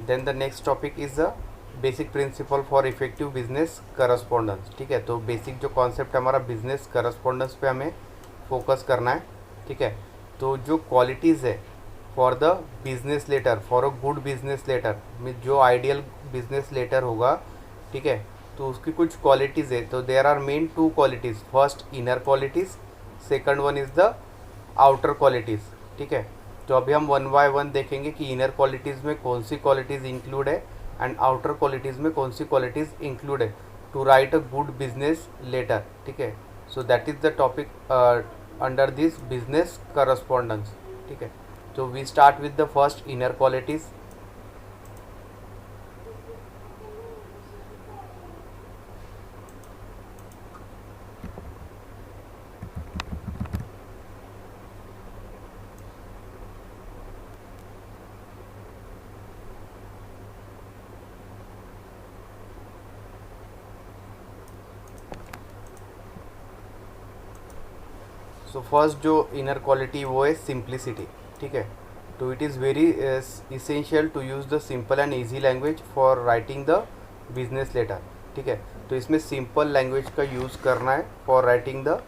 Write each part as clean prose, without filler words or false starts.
Then the next topic is the basic principle for effective business correspondence. ठीक है, तो basic जो concept है हमारा बिजनेस करस्पॉन्डेंस पे हमें फोकस करना है। ठीक है, तो जो क्वालिटीज़ है for the business letter, for a good business letter, mean जो आइडियल बिजनेस लेटर होगा, ठीक है, तो उसकी कुछ क्वालिटीज़ है। तो there are main two qualities, first inner qualities, second one is the outer qualities. ठीक है, तो अभी हम वन बाय वन देखेंगे कि इनर क्वालिटीज़ में कौन सी क्वालिटीज़ इंक्लूड है एंड आउटर क्वालिटीज़ में कौन सी क्वालिटीज़ इंक्लूड है to write a good business letter. ठीक है, so that is the topic under this business correspondence. ठीक है, तो we start with the first inner qualities. So first जो इनर क्वालिटी वो है सिंप्लिसिटी। ठीक है, तो it is very essential to use the simple and easy language for writing the business letter. ठीक है, तो इसमें सिंपल लैंग्वेज का यूज़ करना है for writing the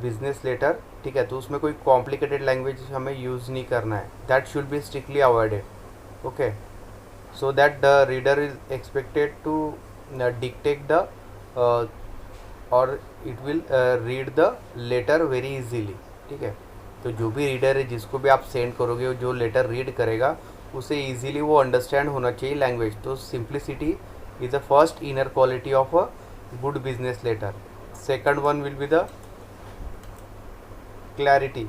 business letter. ठीक है, तो उसमें कोई कॉम्प्लिकेटेड लैंग्वेज हमें यूज़ नहीं करना है, that should be strictly avoided. Okay, so that the reader is expected to dictate the और it will read the letter very easily. ठीक है, तो जो भी रीडर है जिसको भी आप सेंड करोगे, जो लेटर रीड करेगा उसे इजीली वो अंडरस्टैंड होना चाहिए लैंग्वेज। तो simplicity is the first inner quality of a good business letter. Second one will be the clarity.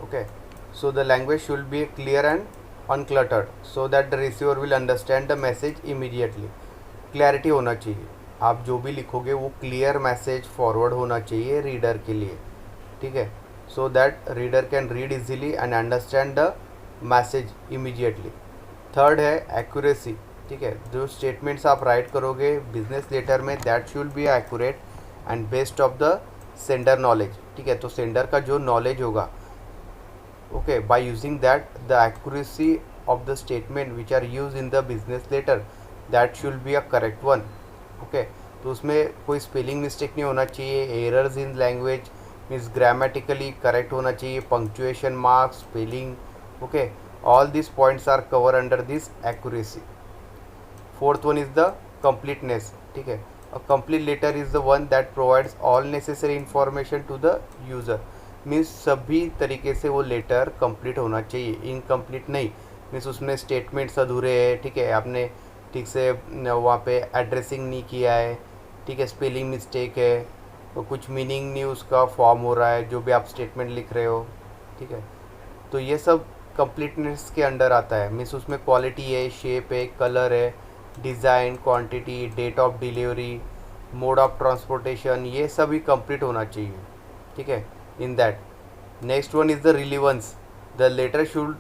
Okay, so the language should be clear and uncluttered so that the receiver will understand the message immediately. Clarity होना चाहिए, आप जो भी लिखोगे वो clear message forward होना चाहिए reader के लिए। ठीक है, so that reader can read easily and understand the message immediately. Third है एक्यूरेसी। ठीक है, जो स्टेटमेंट्स आप राइट करोगे बिजनेस लेटर में that should be accurate and based of the sender knowledge. ठीक है, तो सेंडर का जो नॉलेज होगा, okay, by using that the accuracy of the statement which are use in the business letter that should be a correct one. Okay, तो उसमें कोई spelling mistake नहीं होना चाहिए, errors in language means grammatically correct होना चाहिए, punctuation marks, spelling. Okay, all this points are cover under this accuracy. Fourth one is the completeness. ठीक है, a complete letter is the one that provides all necessary information to the user। Means सभी तरीके से वो letter complete होना चाहिए, incomplete नहीं। Means उसमें स्टेटमेंट्स अधूरे हैं, ठीक है, आपने ठीक से वहाँ पे एड्रेसिंग नहीं किया है, ठीक है, स्पेलिंग मिस्टेक है, तो कुछ मीनिंग नहीं उसका फॉर्म हो रहा है जो भी आप स्टेटमेंट लिख रहे हो। ठीक है, तो ये सब कंप्लीटनेस के अंडर आता है। मीन्स उसमें क्वालिटी है, शेप है, कलर है, design, quantity, date of delivery, mode of transportation, ये सभी कंप्लीट होना चाहिए। ठीक है, in that next one is the relevance. The letter should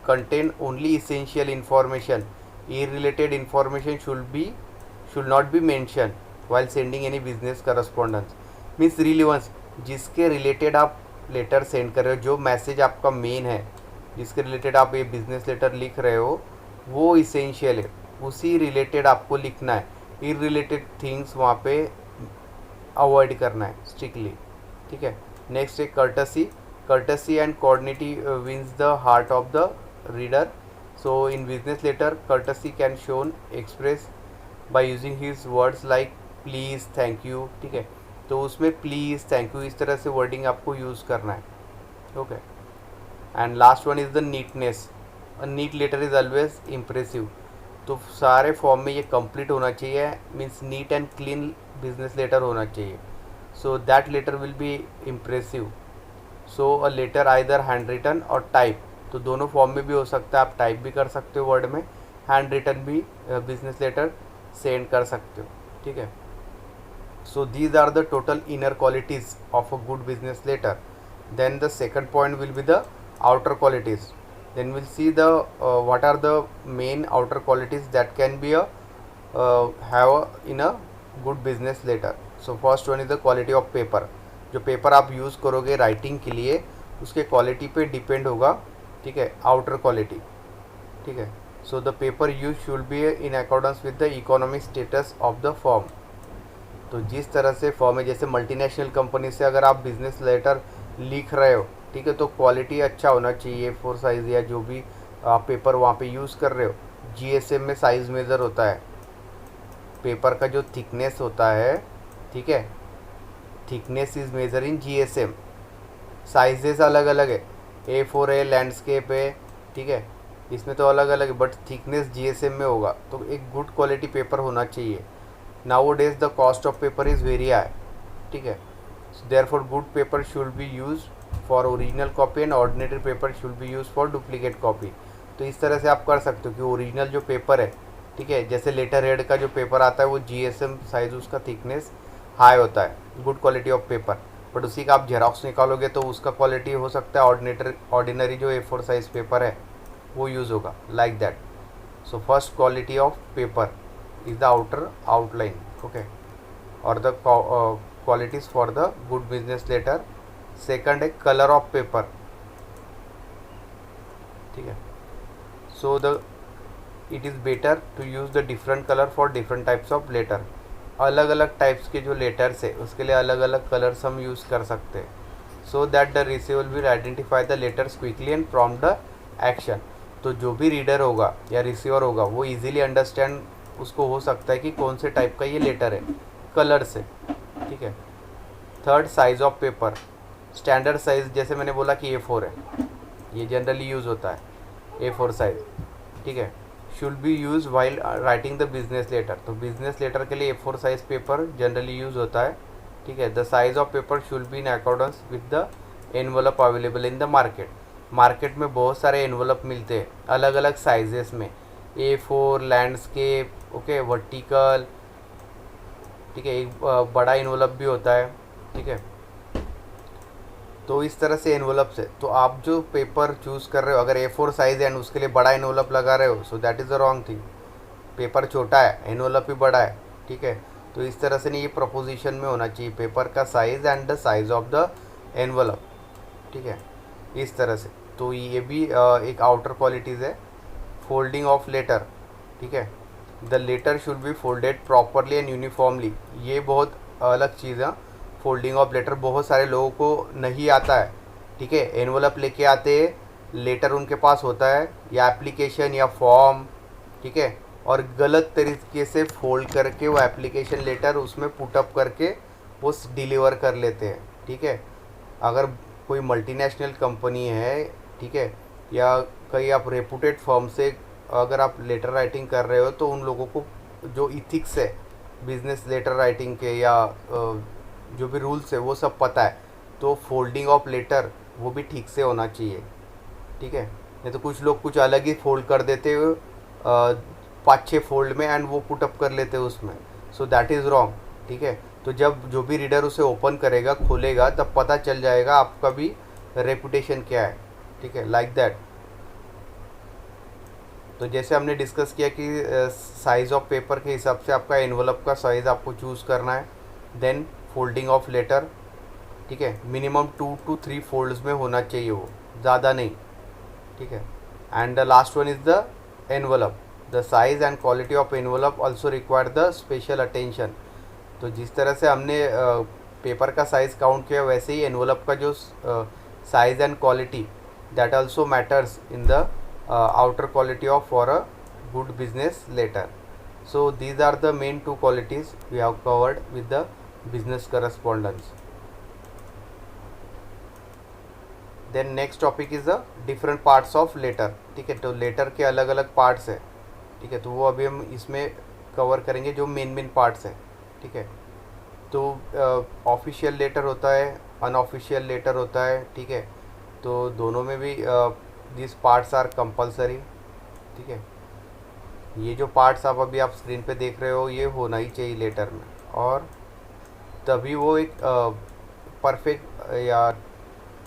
contain only essential information, irrelated information should not be mentioned while sending any business correspondence। Means relevance, जिसके related आप letter send कर रहे हो, जो मैसेज आपका main है, जिसके related आप ये बिजनेस लेटर लिख रहे हो वो इसेंशियल है, उसी रिलेटेड आपको लिखना है। इररिलेटेड थिंग्स वहाँ पे अवॉइड करना है स्ट्रिक्टली। ठीक है, नेक्स्ट है courtesy. Courtesy and cordiality wins the heart of the reader. So in business letter courtesy can shown express by using his words like please, thank you. ठीक है, तो उसमें प्लीज़, थैंक यू, इस तरह से वर्डिंग आपको use करना है। Okay, and last one is the neatness. A neat letter is always impressive. तो सारे फॉर्म में ये कंप्लीट होना चाहिए, means neat and clean business letter होना चाहिए। So that letter will be impressive. So a letter either hand written और type, तो दोनों फॉर्म में भी हो सकता है, आप टाइप भी कर सकते हो वर्ड में, हैंड रिटन भी बिजनेस लेटर सेंड कर सकते हो। ठीक है, so these are the total inner qualities of a good business letter. Then the second point will be the outer qualities। Then we'll see the what are the main outer qualities that can be in a good business letter। So first one is the quality of paper। जो paper आप use करोगे writing के लिए उसके quality पे depend होगा। ठीक है, आउटर क्वालिटी। ठीक है, so the paper use should be in accordance with the economic status of the firm. तो जिस तरह से फर्म है, जैसे मल्टीनेशनल कंपनी से अगर आप बिजनेस लेटर लिख रहे हो, ठीक है, तो क्वालिटी अच्छा होना चाहिए। फोर साइज़ या जो भी आप पेपर वहाँ पे यूज़ कर रहे हो, जीएसएम में साइज़ मेज़र होता है। पेपर का जो थिकनेस होता है, ठीक है, thickness is measure in GSM. Sizes अलग अलग है, A4 है, लैंडस्केप है, ठीक है, इसमें तो अलग अलग है, बट थिकनेस जीएसएम में होगा। तो एक गुड क्वालिटी पेपर होना चाहिए। Now days the cost of paper is very high, ठीक है, therefore good paper should be use for original copy and ordinary paper should be use for duplicate copy. तो इस तरह से आप कर सकते हो कि ओरिजिनल जो पेपर है, ठीक है, जैसे लेटर हेड का जो पेपर आता है वो जीएसएम साइज उसका थिकनेस हाई होता है, good quality of paper. But उसी का आप जेरोक्स निकालोगे तो उसका क्वालिटी हो सकता है ऑर्डिनरी जो A4 साइज़ पेपर है वो यूज़ होगा, like that. So first quality of paper is the outer outline, okay, और the qualities for the good business letter. Second है कलर ऑफ पेपर, ठीक है। So the it is better to use the different colour for different types of letter. अलग अलग types के जो letters है उसके लिए अलग अलग कलर्स हम यूज़ कर सकते हैं, सो that the receiver will identify the letters quickly and from the action. तो जो भी रीडर होगा या रिसीवर होगा वो इजीली अंडरस्टैंड उसको हो सकता है कि कौन से टाइप का ये लेटर है, कलर से, ठीक है। Third, size of paper. Standard size जैसे मैंने बोला कि A4 है, ये जनरली यूज़ होता है A4 साइज़, ठीक है, should be use while writing the business letter. तो बिजनेस लेटर के लिए A4 size paper generally use होता है, ठीक है। The size of paper should be in accordance with the envelope available in the market. Market में बहुत सारे एनवलप मिलते हैं अलग अलग साइजेस में, A4, लैंडस्केप, ओके, वर्टिकल, ठीक है, एक बड़ा एनवलप भी होता है, ठीक है। तो इस तरह से एनवलप से, तो आप जो पेपर चूज़ कर रहे हो, अगर A4 साइज़ एंड उसके लिए बड़ा एनवलप लगा रहे हो, सो that is the wrong thing. Paper छोटा है, एनवलप भी बड़ा है, ठीक है। तो इस तरह से नहीं, ये प्रपोजिशन में होना चाहिए पेपर का size and the size of the envelope, ठीक है, इस तरह से। तो ये भी एक आउटर क्वालिटीज़ है। फोल्डिंग ऑफ लेटर, ठीक है, the letter should be folded properly and uniformly. ये बहुत अलग चीज़ है। फोल्डिंग ऑफ लेटर बहुत सारे लोगों को नहीं आता है, ठीक है। एनवलप लेके आते हैं, लेटर उनके पास होता है या एप्लीकेशन या फॉर्म, ठीक है, और गलत तरीके से फोल्ड करके वो एप्लीकेशन लेटर उसमें पुटअप करके वो डिलीवर कर लेते हैं, ठीक है। अगर कोई मल्टीनेशनल कंपनी है, ठीक है, या कहीं आप रेपुटेड फर्म से अगर आप लेटर राइटिंग कर रहे हो, तो उन लोगों को जो इथिक्स है बिजनेस लेटर राइटिंग के या जो भी रूल्स है वो सब पता है। तो फोल्डिंग ऑफ लेटर वो भी ठीक से होना चाहिए, ठीक है। नहीं तो कुछ लोग कुछ अलग ही फोल्ड कर देते हुए 5-6 फोल्ड में एंड वो पुटअप कर लेते हैं उसमें, सो दैट इज़ रॉन्ग, ठीक है। तो जब जो भी रीडर उसे ओपन करेगा, खोलेगा, तब पता चल जाएगा आपका भी रेपुटेशन क्या है, ठीक है, लाइक दैट। तो जैसे हमने डिस्कस किया कि साइज़ ऑफ पेपर के हिसाब से आपका एनवलप का साइज़ आपको चूज़ करना है। देन फोल्डिंग ऑफ लेटर, ठीक है, मिनिमम 2 to 3 फोल्ड्स में होना चाहिए, वो ज़्यादा नहीं, ठीक है। And the last one is the envelope. The size and quality of envelope also require the special attention. तो जिस तरह से हमने पेपर का साइज़ काउंट किया, वैसे ही एनवलप का जो size and quality, that also matters in the outer quality of for a good business letter. So these are the main 2 qualities we have covered with the business correspondence. Then next topic is the different parts of letter, ठीक है। तो letter के अलग अलग parts है, ठीक है, तो वो अभी हम इसमें कवर करेंगे जो मेन पार्ट्स हैं, ठीक है। तो ऑफिशियल लेटर होता है, अनऑफिशियल लेटर होता है, ठीक है। तो दोनों में भी दिस पार्ट्स आर कंपलसरी, ठीक है। ये जो पार्ट्स आप अभी आप स्क्रीन पे देख रहे हो ये होना ही चाहिए लेटर में, और तभी वो एक परफेक्ट या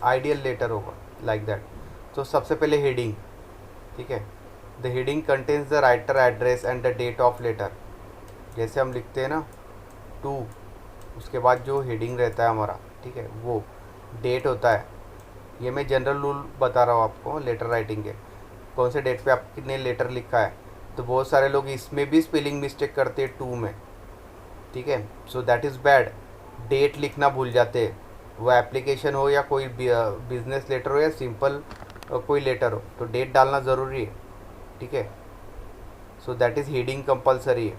आइडियल लेटर होगा, लाइक दैट। तो सबसे पहले हेडिंग, ठीक है। The heading contains the writer address and the date of letter. जैसे हम लिखते हैं ना 2, उसके बाद जो हेडिंग रहता है हमारा, ठीक है, वो डेट होता है। ये मैं जनरल रूल बता रहा हूँ आपको लेटर राइटिंग के। कौन से डेट पे आपने लेटर लिखा है। तो बहुत सारे लोग इसमें भी स्पेलिंग मिस्टेक करते हैं टू में, ठीक है। So that is bad. Date लिखना भूल जाते हैं, वो एप्लीकेशन हो या कोई बिजनेस लेटर हो या सिंपल कोई लेटर हो, तो डेट डालना ज़रूरी है, ठीक है। So that is heading compulsory है,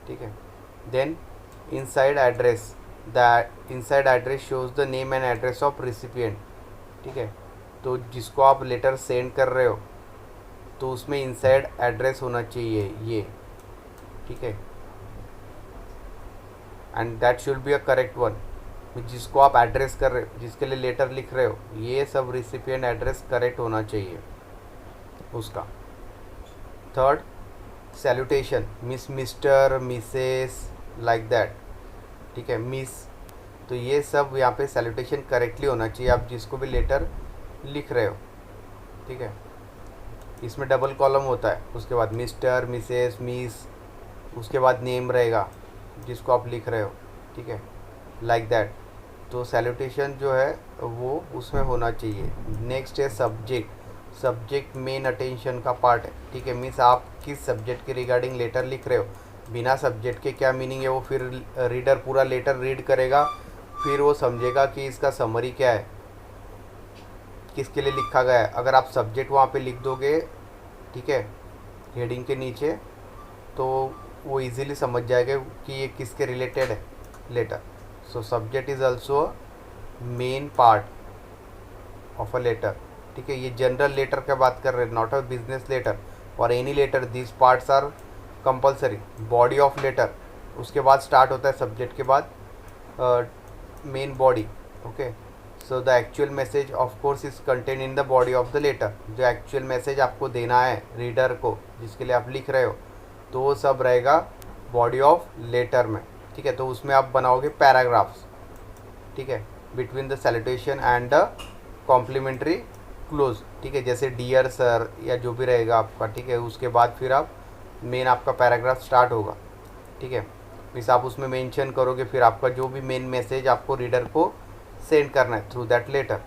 ठीक है। Then inside address, that inside address shows the name and address of recipient, ठीक है। तो जिसको आप लेटर सेंड कर रहे हो तो उसमें इनसाइड एड्रेस होना चाहिए ये, ठीक है। And that should be a correct one. जिसको आप एड्रेस कर रहे हो, जिसके लिए लेटर लिख रहे हो, ये सब रिसिपिएंट एड्रेस करेक्ट होना चाहिए उसका। Third, salutation, miss, mister, Mrs, like that, ठीक है, मिस। तो ये सब यहाँ पे सैल्यूटेशन करेक्टली होना चाहिए आप जिसको भी लेटर लिख रहे हो, ठीक है। इसमें डबल कॉलम होता है, उसके बाद मिस्टर, मिसेस, मिस, उसके बाद नेम रहेगा जिसको आप लिख रहे हो, ठीक है, लाइक दैट। तो सैल्यूटेशन जो है वो उसमें होना चाहिए। नेक्स्ट है सब्जेक्ट। सब्जेक्ट मेन अटेंशन का पार्ट है, ठीक है। मीन्स आप किस सब्जेक्ट के रिगार्डिंग लेटर लिख रहे हो, बिना सब्जेक्ट के क्या मीनिंग है वो फिर रीडर पूरा लेटर रीड करेगा, फिर वो समझेगा कि इसका समरी क्या है, किसके लिए लिखा गया है। अगर आप सब्जेक्ट वहाँ पे लिख दोगे, ठीक है, हेडिंग के नीचे, तो वो इजीली समझ जाएगा कि ये किसके रिलेटेड है लेटर। So subject is also main part of a letter, ठीक है। ये जनरल लेटर का बात कर रहे हैं, नॉट अ बिजनेस लेटर और any letter, this parts are compulsory. Body of letter, उसके बाद स्टार्ट होता है सब्जेक्ट के बाद main body, okay. So the actual message of course is content in the body of the letter. जो actual message आपको देना है रीडर को, जिसके लिए आप लिख रहे हो, तो वो सब रहेगा बॉडी ऑफ लेटर में, ठीक है। तो उसमें आप बनाओगे पैराग्राफ्स, ठीक है, between the salutation and the complimentary close, ठीक है, जैसे डियर सर या जो भी रहेगा आपका, ठीक है। उसके बाद फिर आप मेन आपका पैराग्राफ स्टार्ट होगा, ठीक है। मीन्स आप उसमें मेंशन करोगे फिर आपका जो भी मेन मैसेज आपको रीडर को सेंड करना है थ्रू दैट लेटर,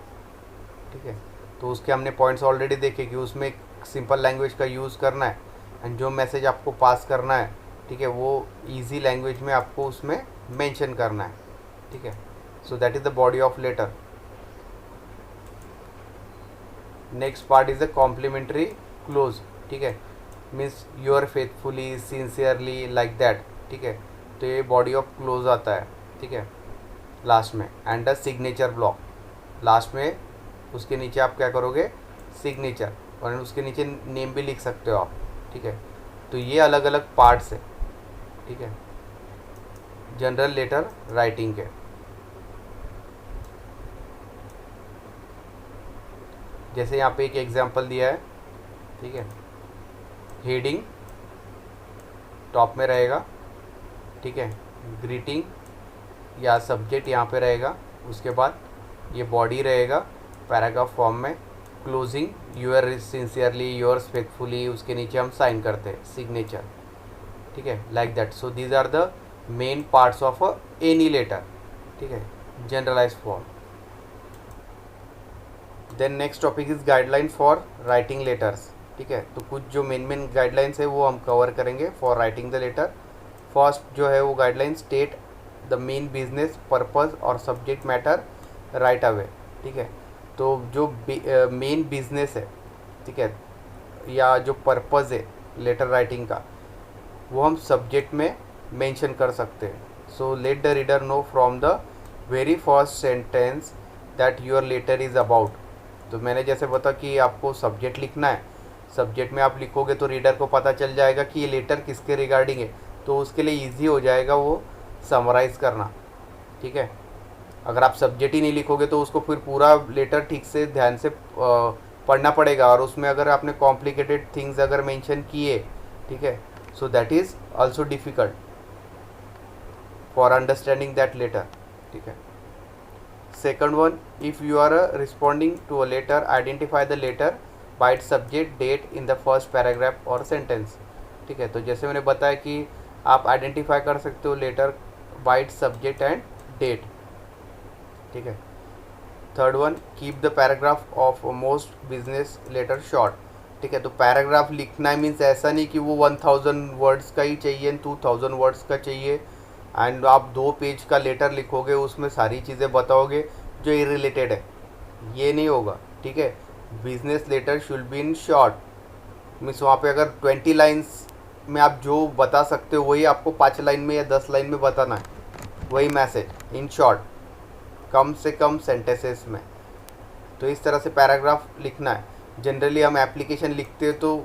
ठीक है। तो उसके हमने पॉइंट्स ऑलरेडी देखे कि उसमें सिंपल लैंग्वेज का यूज़ करना है एंड जो मैसेज आपको पास करना है, ठीक है, वो इजी लैंग्वेज में आपको उसमें मेंशन करना है, ठीक है। So that is the body of letter. Next part is the complimentary close, ठीक है, means your faithfully, sincerely, like that, ठीक है। तो ये बॉडी ऑफ क्लोज आता है, ठीक है, लास्ट में। And the signature block, last में उसके नीचे आप क्या करोगे, सिग्नेचर, और उसके नीचे नेम भी लिख सकते हो आप, ठीक है। तो ये अलग अलग पार्ट्स है, ठीक है, जनरल लेटर राइटिंग के। जैसे यहाँ पे एक एग्जांपल दिया है, ठीक है, हेडिंग टॉप में रहेगा, ठीक है, ग्रीटिंग या सब्जेक्ट यहाँ पे रहेगा, उसके बाद ये बॉडी रहेगा पैराग्राफ फॉर्म में, closing your sincerely, yours faithfully, उसके नीचे हम साइन करते हैं सिग्नेचर, ठीक है, like that. So these are the main parts of any letter, ठीक है, generalise form. Then next topic is guideline for writing letters, ठीक है। तो कुछ जो मेन गाइडलाइंस है वो हम कवर करेंगे for writing the letter. First जो है वो guideline, state the main business purpose और सब्जेक्ट मैटर राइट अवे, ठीक है। तो जो मेन बिजनेस है, ठीक है, या जो पर्पस है लेटर राइटिंग का, वो हम सब्जेक्ट में मेंशन कर सकते हैं। So let the reader know from the very first sentence that your letter is about. तो मैंने जैसे बता कि आपको सब्जेक्ट लिखना है, सब्जेक्ट में आप लिखोगे तो रीडर को पता चल जाएगा कि ये लेटर किसके रिगार्डिंग है, तो उसके लिए ईजी हो जाएगा वो समराइज़ करना, ठीक है। अगर आप सब्जेक्ट ही नहीं लिखोगे तो उसको फिर पूरा लेटर ठीक से ध्यान से पढ़ना पड़ेगा, और उसमें अगर आपने कॉम्प्लिकेटेड थिंग्स अगर मेंशन किए, ठीक है, so that is also difficult for understanding that letter, ठीक है। Second one, if you are responding to a letter, identify the letter by its subject date in the first paragraph और sentence, ठीक है। तो जैसे मैंने बताया कि आप आइडेंटिफाई कर सकते हो letter by its subject and date, ठीक है। Third one, keep the paragraph of most business letter short. ठीक है। तो पैराग्राफ लिखना है मीन्स ऐसा नहीं कि वो 1000 वर्ड्स का ही चाहिए, 2000 वर्ड्स का चाहिए एंड आप 2 पेज का लेटर लिखोगे उसमें सारी चीज़ें बताओगे जो इरिलेटेड है, ये नहीं होगा। ठीक है। Business letter should be in short means वहाँ पे अगर 20 लाइन्स में आप जो बता सकते हो वही आपको 5 लाइन में या 10 लाइन में बताना है, वही मैसेज इन शॉर्ट, कम से कम सेंटेंसेस में। तो इस तरह से पैराग्राफ लिखना है। जनरली हम एप्लीकेशन लिखते हैं तो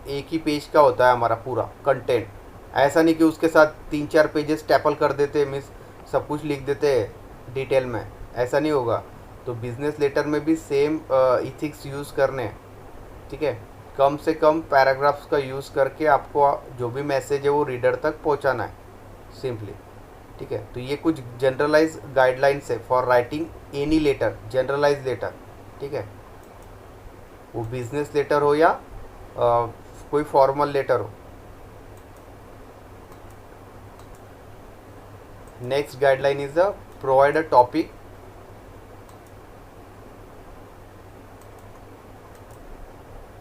एक ही पेज का होता है हमारा पूरा कंटेंट, ऐसा नहीं कि उसके साथ 3-4 पेजेस टैपल कर देते मीन्स सब कुछ लिख देते हैं डिटेल में, ऐसा नहीं होगा। तो बिजनेस लेटर में भी सेम इथिक्स यूज़ करने हैं। ठीक है। कम से कम पैराग्राफ्स का यूज़ करके आपको जो भी मैसेज है वो रीडर तक पहुंचाना है सिंपली। ठीक है। तो ये कुछ जनरलाइज गाइडलाइंस है for writing any letter, generalize letter. ठीक है। वो बिजनेस लेटर हो या कोई फॉर्मल लेटर हो। Next guideline is provide a topic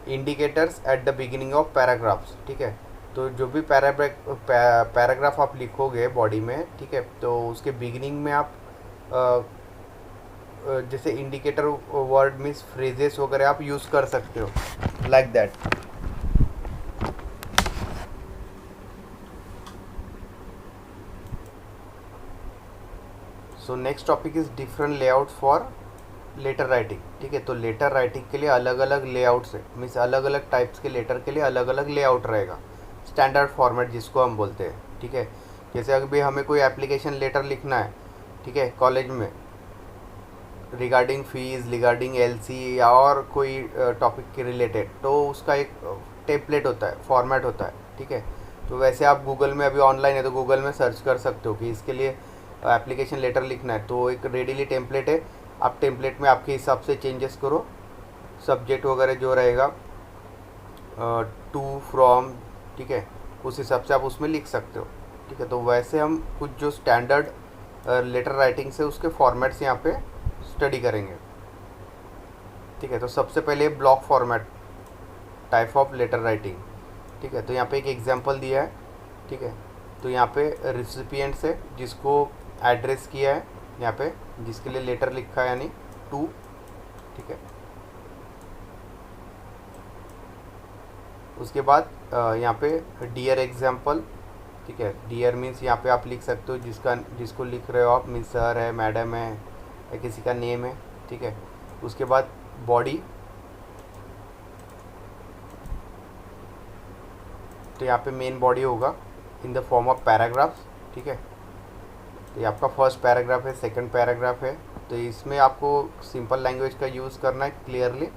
indicators at the beginning of paragraphs. ठीक है। तो जो भी पैराग्राफ आप लिखोगे बॉडी में, ठीक है, तो उसके बिगिनिंग में आप जैसे इंडिकेटर वर्ड मीन्स फ्रेजेस वगैरह आप यूज़ कर सकते हो, like that. So next topic is different layout for letter writing. ठीक है। तो लेटर राइटिंग के लिए अलग अलग लेआउट्स है मीन्स अलग अलग टाइप्स के लेटर के लिए अलग अलग लेआउट रहेगा, स्टैंडर्ड फॉर्मेट जिसको हम बोलते हैं। ठीक है। जैसे अभी हमें कोई एप्लीकेशन लेटर लिखना है, ठीक है, कॉलेज में रिगार्डिंग फीस, रिगार्डिंग एलसी या और कोई टॉपिक के रिलेटेड, तो उसका एक टेम्पलेट होता है, फॉर्मेट होता है। ठीक है। तो वैसे आप गूगल में अभी ऑनलाइन है तो गूगल में सर्च कर सकते हो कि इसके लिए एप्लीकेशन लेटर लिखना है, तो एक रेडीली टेम्पलेट है। आप टेम्पलेट में आपके हिसाब से चेंजेस करो, सब्जेक्ट वगैरह जो रहेगा टू, फ्रॉम, ठीक है, उस हिसाब से आप उसमें लिख सकते हो। ठीक है। तो वैसे हम कुछ जो स्टैंडर्ड लेटर राइटिंग से उसके फॉर्मेट्स यहाँ पे स्टडी करेंगे। ठीक है। तो सबसे पहले block format type of letter writing. ठीक है। तो यहाँ पे एक एग्जांपल दिया है। ठीक है। तो यहाँ पे रिसिपिएंट्स है जिसको एड्रेस किया है यहाँ पे, जिसके लिए लेटर लिखा है यानी टू। ठीक है। उसके बाद यहाँ पे डियर एग्जाम्पल। ठीक है। डियर मीन्स यहाँ पे आप लिख सकते हो जिसको लिख रहे हो आप, मीन्स सर है, मैडम है या किसी का नेम है। ठीक है। उसके बाद बॉडी, तो यहाँ पे मेन बॉडी होगा in the form of paragraphs. ठीक है। तो ये आपका फर्स्ट पैराग्राफ है, सेकंड पैराग्राफ है। तो इसमें आपको सिंपल लैंग्वेज का यूज़ करना है क्लियरली।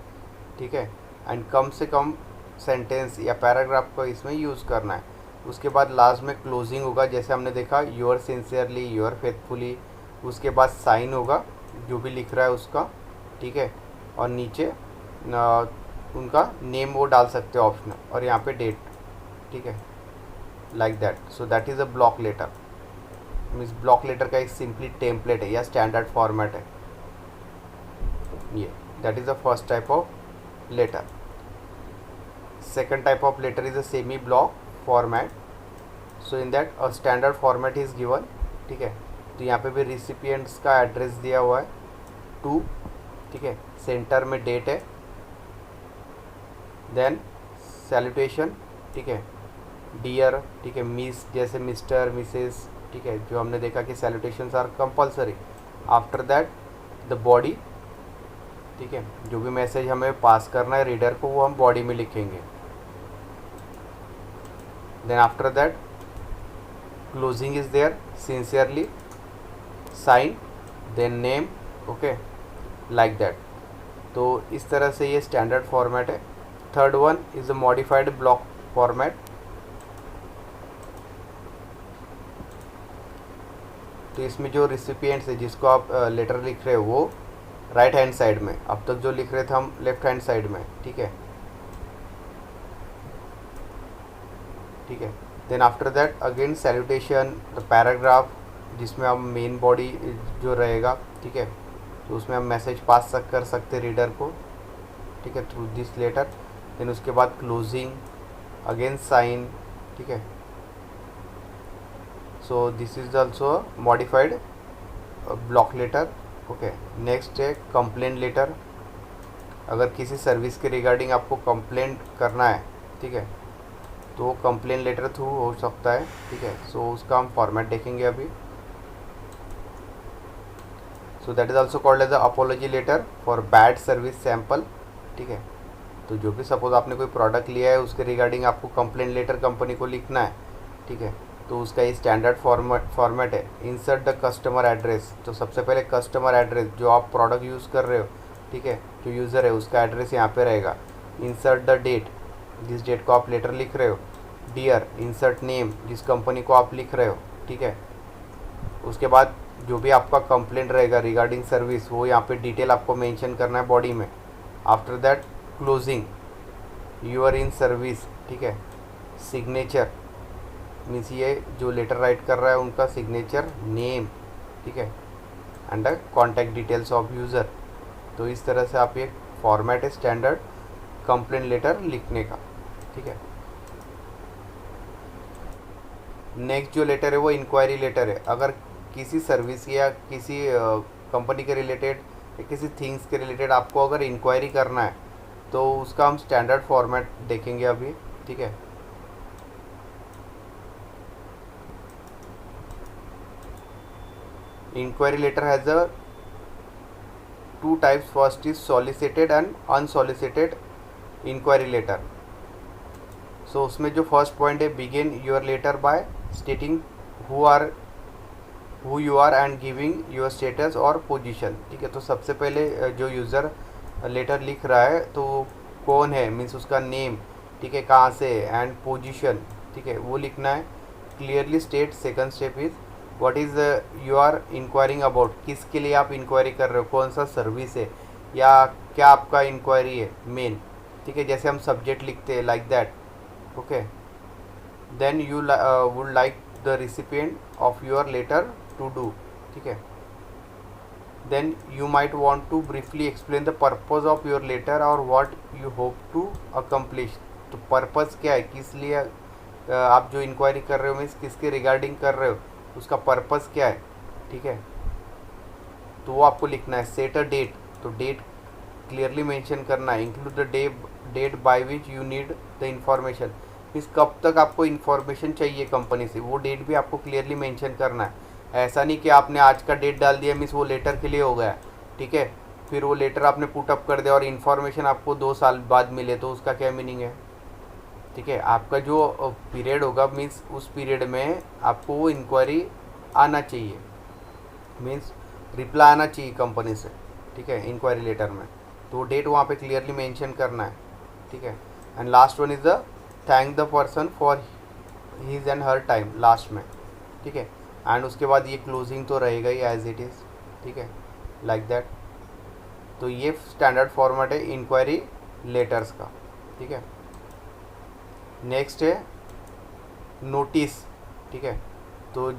ठीक है। एंड कम से कम सेंटेंस या पैराग्राफ को इसमें यूज़ करना है। उसके बाद लास्ट में क्लोजिंग होगा, जैसे हमने देखा योर सिंसियरली, योर फेथफुली। उसके बाद साइन होगा जो भी लिख रहा है उसका। ठीक है। और नीचे उनका नेम वो डाल सकते हो ऑप्शनल, और यहाँ पे डेट। ठीक है। Like that. So that is a block letter means block letter का एक सिंपली टेम्पलेट है या स्टैंडर्ड फॉर्मेट है ये। That is the first type of letter. Second type of letter is a semi block format. So in that a standard format is given. ठीक है। तो यहाँ पे भी रिसिपिएंट्स का एड्रेस दिया हुआ है टू। ठीक है। सेंटर में डेट है, देन सैल्यूटेशन। ठीक है। डियर, ठीक है, मिस जैसे मिस्टर, मिसेस। ठीक है। जो हमने देखा कि salutations are compulsory. After that the body. ठीक है। जो भी मैसेज हमें पास करना है रीडर को वो हम बॉडी में लिखेंगे। Then after that closing is there, sincerely, sign, then name. Okay, like that. तो इस तरह से ये स्टैंडर्ड फॉर्मेट है। Third one is a modified block format. तो इसमें जो रिसिपिएंट्स है जिसको आप लेटर लिख रहे हो वो राइट हैंड साइड में, अब तक जो लिख रहे थे हम लेफ्ट हैंड साइड में। ठीक है। ठीक है। Then after that again salutation, the paragraph जिसमें हम मेन बॉडी जो रहेगा। ठीक है। तो उसमें हम मैसेज पास कर सकते रीडर को। ठीक है, थ्रू दिस लेटर। देन उसके बाद क्लोजिंग, अगेन साइन, ठीक है। So this is also modified block letter, okay. Next है कंप्लेंट लेटर। अगर किसी सर्विस के रिगार्डिंग आपको कंप्लेंट करना है, ठीक है, तो कंप्लेंट लेटर थ्रू हो सकता है, ठीक है। सो उसका हम फॉर्मेट देखेंगे अभी। So that is also called as a apology letter for bad service sample, ठीक है। तो जो भी सपोज आपने कोई प्रोडक्ट लिया है उसके रिगार्डिंग आपको कंप्लेंट लेटर कंपनी को लिखना है, ठीक है, तो उसका ये स्टैंडर्ड फॉर्मेट है। इंसर्ट द कस्टमर एड्रेस, तो सबसे पहले कस्टमर एड्रेस जो आप प्रोडक्ट यूज़ कर रहे हो, ठीक है, जो यूज़र है उसका एड्रेस यहाँ पे रहेगा। इंसर्ट द डेट, जिस डेट को आप लेटर लिख रहे हो। डियर, इंसर्ट नेम, जिस कंपनी को आप लिख रहे हो, ठीक है। उसके बाद जो भी आपका कंप्लेंट रहेगा रिगार्डिंग सर्विस वो यहाँ पे डिटेल आपको मेंशन करना है बॉडी में। After that closing, you are in service, ठीक है। सिग्नेचर मीन्स ये जो लेटर राइट कर रहा है उनका सिग्नेचर, नेम, ठीक है, and the contact details of user. तो इस तरह से आप ये फॉर्मेट है स्टैंडर्ड कंप्लेंट लेटर लिखने का, ठीक है। नेक्स्ट जो लेटर है वो इंक्वायरी लेटर है। अगर किसी सर्विस या किसी कंपनी के रिलेटेड या किसी थिंग्स के रिलेटेड आपको अगर इंक्वायरी करना है तो उसका हम स्टैंडर्ड फॉर्मेट देखेंगे अभी, ठीक है। Inquiry letter has a two types, first is solicited and unsolicited inquiry letter. So उसमें जो फर्स्ट पॉइंट है, begin your letter by stating who you are and giving your status और पोजीशन, ठीक है। तो सबसे पहले जो यूज़र लेटर लिख रहा है तो कौन है, मीन्स उसका नेम, ठीक है, कहाँ से, एंड पोजीशन, ठीक है, वो लिखना है। Clearly state, second step is what is you are inquiring about, किसके लिए आप इंक्वायरी कर रहे हो, कौन सा सर्विस है या क्या आपका इंक्वायरी है मेन, ठीक है। जैसे हम सब्जेक्ट लिखते हैं like that, okay. Then you would like the recipient of your letter to do, ठीक है। Then you might want to briefly explain the purpose of your letter और what you hope to accomplish. तो purpose क्या है, किस लिए आप जो इंक्वायरी कर रहे हो, मीन्स किसके रिगार्डिंग कर रहे हो, उसका पर्पस क्या है, ठीक है, तो वो आपको लिखना है। सेट अ डेट, तो डेट क्लियरली मेंशन करना है। Include the date by which you need the information, means कब तक आपको इन्फॉर्मेशन चाहिए कंपनी से, वो डेट भी आपको क्लियरली मेंशन करना है। ऐसा नहीं कि आपने आज का डेट डाल दिया मीन्स वो लेटर के लिए हो गया, ठीक है, फिर वो लेटर आपने पुटअप कर दिया और इन्फॉर्मेशन आपको 2 साल बाद मिले तो उसका क्या मीनिंग है, ठीक है। आपका जो पीरियड होगा मीन्स उस पीरियड में आपको वो इंक्वायरी आना चाहिए, मीन्स रिप्लाई आना चाहिए कंपनी से, ठीक है, इंक्वायरी लेटर में। तो वो डेट वहाँ पे क्लियरली मेंशन करना है, ठीक है। And last one is the thank the person for his and her time, last में, ठीक है। एंड उसके बाद ये क्लोजिंग तो रहेगा ही एज इट इज़, ठीक है, लाइक दैट। तो ये स्टैंडर्ड फॉर्मेट है इंक्वायरी लेटर्स का, ठीक है। नेक्स्ट है नोटिस, ठीक है। तो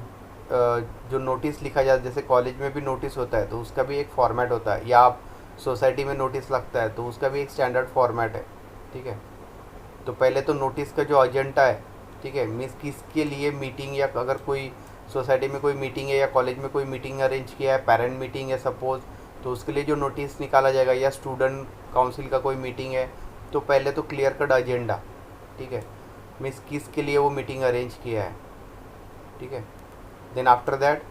जो नोटिस लिखा जाता है, जैसे कॉलेज में भी नोटिस होता है तो उसका भी एक फॉर्मेट होता है, या आप सोसाइटी में नोटिस लगता है तो उसका भी एक स्टैंडर्ड फॉर्मेट है, ठीक है। तो पहले तो नोटिस का जो एजेंडा है, ठीक है, मीन्स किसके लिए मीटिंग, या अगर कोई सोसाइटी में कोई मीटिंग है या कॉलेज में कोई मीटिंग अरेंज किया है, पेरेंट मीटिंग है सपोज, तो उसके लिए जो नोटिस निकाला जाएगा, या स्टूडेंट काउंसिल का कोई मीटिंग है, तो पहले तो क्लियर कट एजेंडा, ठीक है, मीन्स किसके लिए वो मीटिंग अरेंज किया है, ठीक है। देन आफ्टर दैट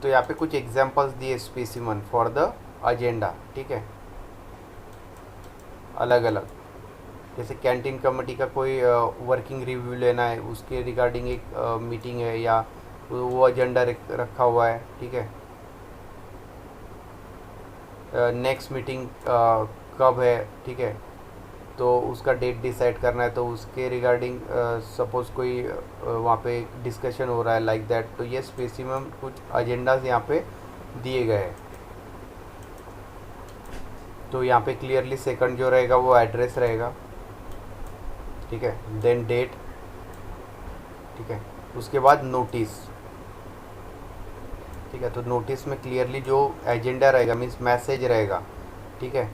तो यहाँ पे कुछ एग्जांपल्स दिए स्पेसिमन फॉर द एजेंडा, ठीक है, अलग अलग। जैसे कैंटीन कमेटी का कोई वर्किंग रिव्यू लेना है, उसके रिगार्डिंग एक मीटिंग है या वो एजेंडा रखा हुआ है, ठीक है। नेक्स्ट मीटिंग कब है, ठीक है, तो उसका डेट डिसाइड करना है, तो उसके रिगार्डिंग सपोज कोई वहाँ पे डिस्कशन हो रहा है लाइक दैट। तो ये स्पेसिमम कुछ एजेंडाज यहाँ पे दिए गए हैं। तो यहाँ पे क्लियरली सेकंड जो रहेगा वो एड्रेस रहेगा, ठीक है, देन डेट, ठीक है, उसके बाद नोटिस, ठीक है। तो नोटिस में क्लियरली जो एजेंडा रहेगा मीन्स मैसेज रहेगा, ठीक है।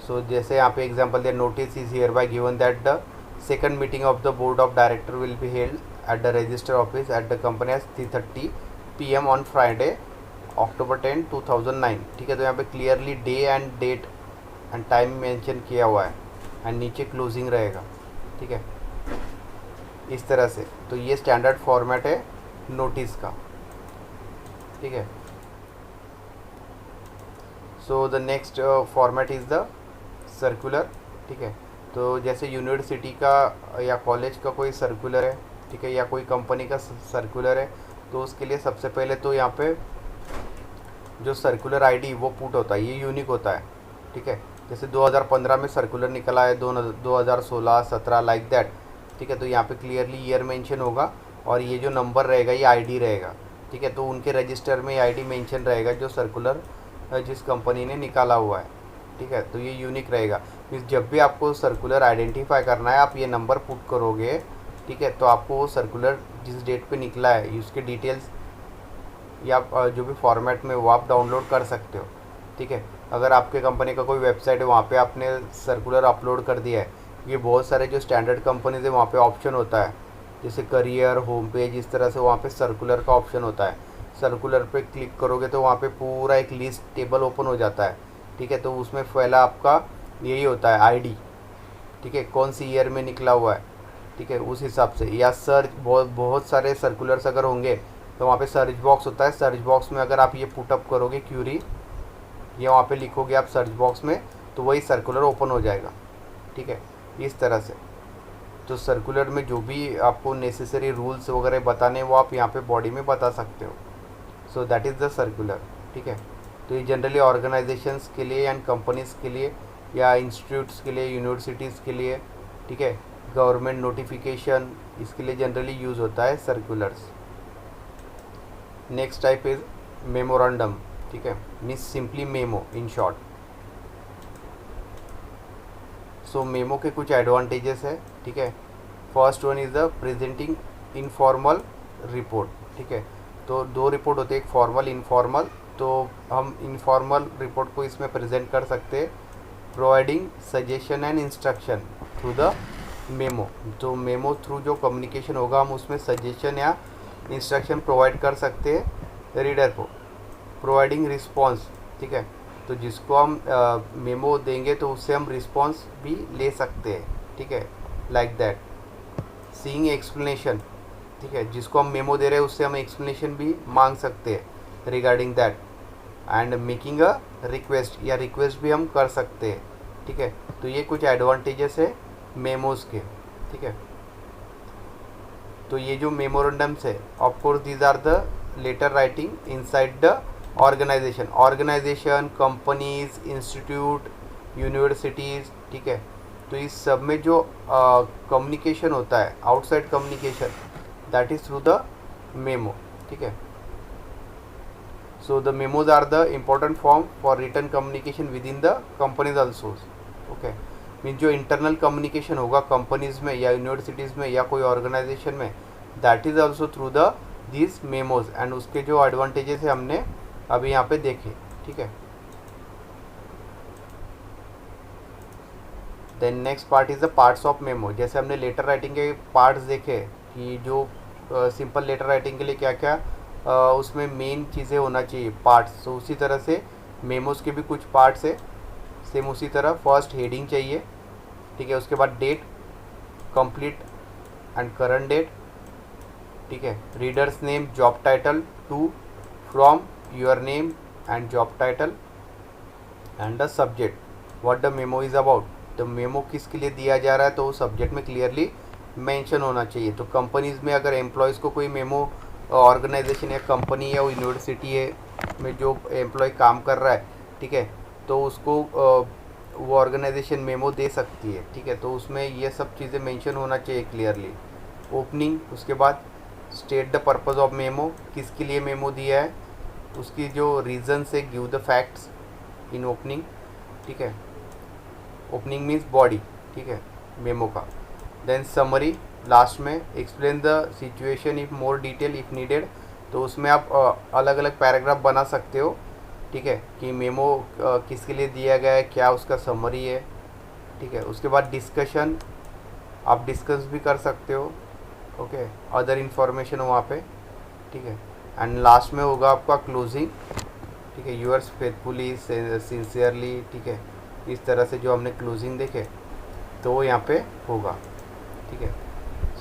सो जैसे यहाँ पे एग्जांपल दे, notice is hereby given that the second meeting of the board of director will be held at the register office at the company at 3:30 PM on Friday October 10, 2009। ठीक है, तो यहाँ पे clearly day and date and time mention किया हुआ है and नीचे closing रहेगा। ठीक है, इस तरह से। तो ये स्टैंडर्ड फॉर्मेट है नोटिस का। ठीक है, so the next format is the circular. ठीक है, तो जैसे यूनिवर्सिटी का या कॉलेज का कोई सर्कुलर है, ठीक है, या कोई कंपनी का सर्कुलर है, तो उसके लिए सबसे पहले तो यहाँ पे जो सर्कुलर आईडी वो पुट होता है, ये यूनिक होता है। ठीक है, जैसे 2015 में सर्कुलर निकला है, 2016, 17 लाइक दैट। ठीक है, तो यहाँ पे क्लियरली ईयर मेंशन होगा और ये जो नंबर रहेगा ये आईडी रहेगा। ठीक है, तो उनके रजिस्टर में आईडी मेंशन रहेगा जो सर्कुलर जिस कंपनी ने निकाला हुआ है। ठीक है, तो ये यूनिक रहेगा। मीन्स जब भी आपको सर्कुलर आइडेंटिफाई करना है, आप ये नंबर पुट करोगे। ठीक है, तो आपको वो सर्कुलर जिस डेट पे निकला है उसके डिटेल्स या जो भी फॉर्मेट में वो आप डाउनलोड कर सकते हो। ठीक है, अगर आपके कंपनी का कोई वेबसाइट है, वहाँ पे आपने सर्कुलर अपलोड कर दिया है, ये बहुत सारे जो स्टैंडर्ड कंपनीज है वहाँ पे ऑप्शन होता है, जैसे करियर, होम पेज, इस तरह से वहाँ पे सर्कुलर का ऑप्शन होता है। सर्कुलर पे क्लिक करोगे तो वहाँ पे पूरा एक लिस्ट टेबल ओपन हो जाता है। ठीक है, तो उसमें पहला आपका यही होता है आईडी। ठीक है, कौन सी ईयर में निकला हुआ है। ठीक है, उस हिसाब से। या सर्च, बहुत सारे सर्कुलर्स अगर होंगे तो वहाँ पे सर्च बॉक्स होता है। सर्च बॉक्स में अगर आप ये पुटअप करोगे क्यूरी, या वहाँ पे लिखोगे आप सर्च बॉक्स में, तो वही सर्कुलर ओपन हो जाएगा। ठीक है, इस तरह से। तो सर्कुलर में जो भी आपको नेसेसरी रूल्स वगैरह बताने वो आप यहाँ पे बॉडी में बता सकते हो। सो दैट इज़ द सर्कुलर। ठीक है, तो ये जनरली ऑर्गेनाइजेशंस के लिए एंड कंपनीज़ के लिए या इंस्टीट्यूट्स के लिए, यूनिवर्सिटीज़ के लिए, ठीक है, गवर्नमेंट नोटिफिकेशन, इसके लिए जनरली यूज़ होता है circulars. Next type is memorandum. ठीक है, means simply memo in short. So memo के कुछ एडवांटेजेस है। ठीक है, first one is the presenting informal report. ठीक है, तो दो रिपोर्ट होते हैं, एक फॉर्मल, इनफॉर्मल। तो हम इनफॉर्मल रिपोर्ट को इसमें प्रेजेंट कर सकते हैं, providing suggestion and instruction through the memo. तो मेमो थ्रू जो कम्युनिकेशन होगा, हम उसमें सजेशन या इंस्ट्रक्शन प्रोवाइड कर सकते हैं रीडर को। Providing response. ठीक है, तो जिसको हम मेमो देंगे तो उससे हम रिस्पॉन्स भी ले सकते हैं। ठीक है, लाइक दैट। Seeing explanation. ठीक है, जिसको हम मेमो दे रहे हैं उससे हम एक्सप्लेनेशन भी मांग सकते हैं regarding that. And making a request, या रिक्वेस्ट भी हम कर सकते हैं। ठीक है, तो ये कुछ एडवांटेजेस है मेमोज के। ठीक है, तो ये जो मेमोरेंडम्स है, of course these are the letter writing inside the organization, companies, institute, universities. ठीक है, तो इस सब में जो कम्युनिकेशन होता है, outside communication, that is through the memo. ठीक है, so the memos are the important form for return communication within the companies also. Okay, mean जो इंटरनल कम्युनिकेशन होगा कंपनीज में या यूनिवर्सिटीज़ में या कोई ऑर्गेनाइजेशन में, that is also through the this memos. And उसके जो एडवांटेजेस है हमने अभी यहाँ पे देखे। ठीक है, then next part is the parts of memo. जैसे हमने लेटर राइटिंग के पार्ट्स देखे कि जो सिंपल लेटर राइटिंग के लिए क्या क्या उसमें मेन चीज़ें होना चाहिए, पार्ट्स। तो उसी तरह से मेमोज के भी कुछ पार्ट्स है, सेम उसी तरह। फर्स्ट हेडिंग चाहिए। ठीक है, उसके बाद date, complete and current date. ठीक है, readers name, job title, to, from, your name and job title, and the subject, what the memo is about. तो मेमो किसके लिए दिया जा रहा है, तो वो सब्जेक्ट में क्लियरली मेंशन होना चाहिए। तो कंपनीज़ में अगर एम्प्लॉयज़ को कोई मेमो, ऑर्गेनाइजेशन या कंपनी या यूनिवर्सिटी है में जो एम्प्लॉय काम कर रहा है, ठीक है, तो उसको वो ऑर्गेनाइजेशन मेमो दे सकती है। ठीक है, तो उसमें ये सब चीज़ें मेंशन होना चाहिए क्लियरली। ओपनिंग, उसके बाद state the purpose of memo, किसके लिए मेमो दिया है, उसकी जो रीज़न से give the facts in opening. ठीक है, ओपनिंग मीन्स बॉडी। ठीक है, मेमो का। देन समरी, लास्ट में explain the situation if more detail if needed. तो उसमें आप अलग अलग पैराग्राफ बना सकते हो ठीक है, कि मेमो किसके लिए दिया गया है, क्या उसका समरी है। ठीक है, उसके बाद डिस्कशन, आप डिस्कस भी कर सकते हो। ओके, अदर इन्फॉर्मेशन वहाँ पे। ठीक है, एंड लास्ट में होगा आपका क्लोजिंग। ठीक है, यूअर्स फेथफुली सिंसियरली। ठीक है, इस तरह से जो हमने क्लोजिंग देखे तो वो यहाँ पे होगा। ठीक है,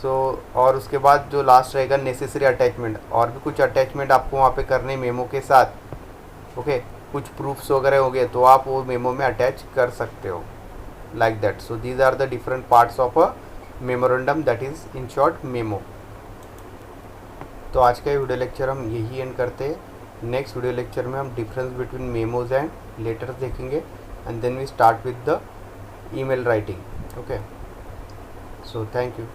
सो और उसके बाद जो लास्ट रहेगा नेसेसरी अटैचमेंट, और भी कुछ अटैचमेंट आपको वहाँ पे करने मेमो के साथ। ओके, कुछ प्रूफ्स वगैरह हो गए तो आप वो मेमो में अटैच कर सकते हो, like that. So these are the different parts of a memorandum, that is in short memo. तो आज का ये वीडियो लेक्चर हम यही एंड करते हैं। नेक्स्ट वीडियो लेक्चर में हम difference between memos and letters देखेंगे, and then we start with the email writing. Okay, so thank you.